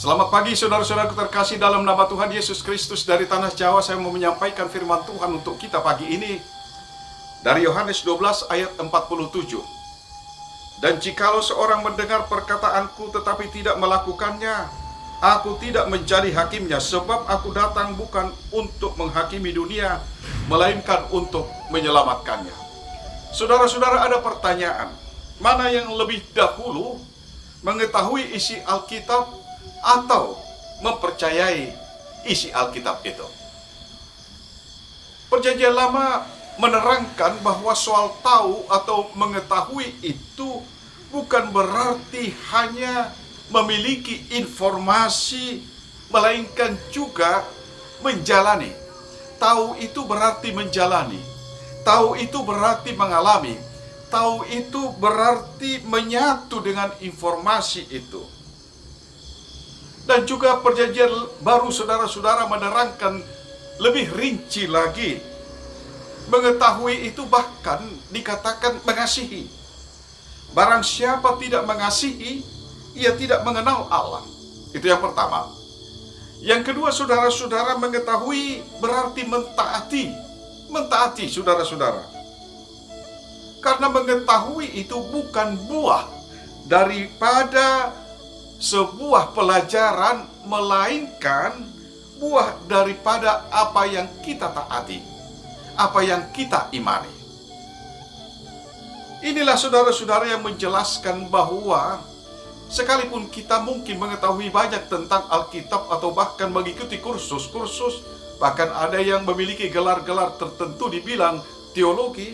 Selamat pagi saudara-saudaraku terkasih dalam nama Tuhan Yesus Kristus. Dari tanah Jawa saya mau menyampaikan firman Tuhan untuk kita pagi ini dari Yohanes 12 ayat 47. Dan jikalau seorang mendengar perkataanku tetapi tidak melakukannya, aku tidak menjadi hakimnya, sebab aku datang bukan untuk menghakimi dunia, melainkan untuk menyelamatkannya. Saudara-saudara, ada pertanyaan, mana yang lebih dahulu, mengetahui isi Alkitab atau mempercayai isi Alkitab itu? Perjanjian Lama menerangkan bahwa soal tahu atau mengetahui itu bukan berarti hanya memiliki informasi, melainkan juga menjalani. Tahu itu berarti menjalani. Tahu itu berarti mengalami. Tahu itu berarti menyatu dengan informasi itu. Dan juga perjanjian baru saudara-saudara menerangkan lebih rinci lagi. Mengetahui itu bahkan dikatakan mengasihi. Barang siapa tidak mengasihi, ia tidak mengenal Allah. Itu yang pertama. Yang kedua, saudara-saudara, mengetahui berarti mentaati. Mentaati, saudara-saudara. Karena mengetahui itu bukan buah daripada sebuah pelajaran, melainkan buah daripada apa yang kita taati, apa yang kita imani. Inilah saudara-saudara yang menjelaskan bahwa sekalipun kita mungkin mengetahui banyak tentang Alkitab atau bahkan mengikuti kursus-kursus, bahkan ada yang memiliki gelar-gelar tertentu dibilang teologi,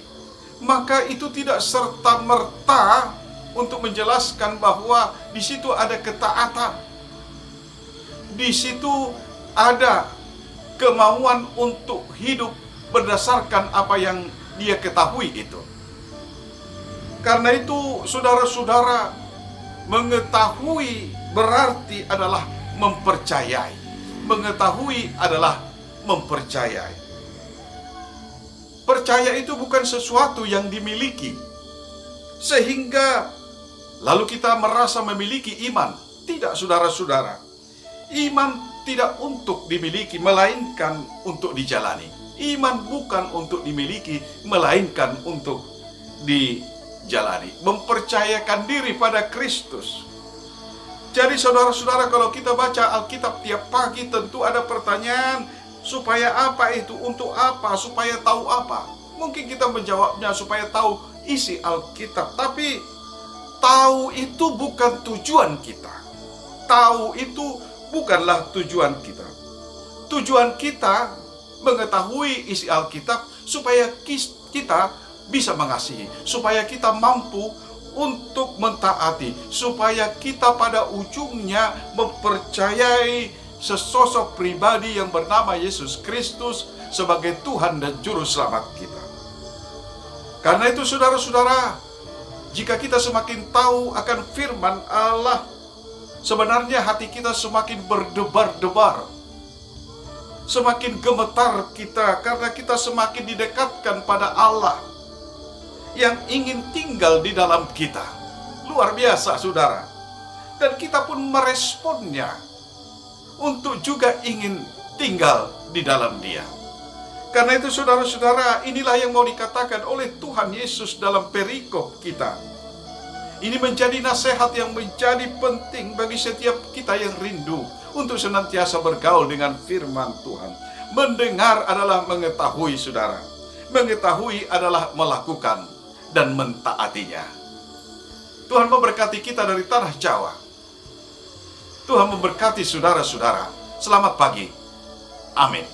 maka itu tidak serta-merta untuk menjelaskan bahwa di situ ada ketaatan. Di situ ada kemauan untuk hidup berdasarkan apa yang dia ketahui itu. Karena itu, saudara-saudara, mengetahui berarti adalah mempercayai. Mengetahui adalah mempercayai. Percaya itu bukan sesuatu yang dimiliki, sehingga lalu kita merasa memiliki iman. Tidak, saudara-saudara. Iman tidak untuk dimiliki, melainkan untuk dijalani. Iman bukan untuk dimiliki, melainkan untuk dijalani. Mempercayakan diri pada Kristus. Jadi saudara-saudara, kalau kita baca Alkitab tiap pagi, tentu ada pertanyaan, supaya apa itu? Untuk apa? Supaya tahu apa? Mungkin kita menjawabnya supaya tahu isi Alkitab. Tapi tahu itu bukan tujuan kita. Tahu itu bukanlah tujuan kita. Tujuan kita mengetahui isi Alkitab supaya kita bisa mengasihi, supaya kita mampu untuk mentaati, supaya kita pada ujungnya mempercayai sesosok pribadi yang bernama Yesus Kristus sebagai Tuhan dan Juru Selamat kita. Karena itu saudara-saudara, jika kita semakin tahu akan firman Allah, sebenarnya hati kita semakin berdebar-debar, semakin gemetar kita, karena kita semakin didekatkan pada Allah yang ingin tinggal di dalam kita. Luar biasa, saudara. Dan kita pun meresponnya untuk juga ingin tinggal di dalam Dia. Karena itu saudara-saudara, inilah yang mau dikatakan oleh Tuhan Yesus dalam perikop kita. Ini menjadi nasihat yang menjadi penting bagi setiap kita yang rindu untuk senantiasa bergaul dengan firman Tuhan. Mendengar adalah mengetahui, saudara. Mengetahui adalah melakukan dan mentaatinya. Tuhan memberkati kita dari tanah Jawa. Tuhan memberkati saudara-saudara. Selamat pagi. Amin.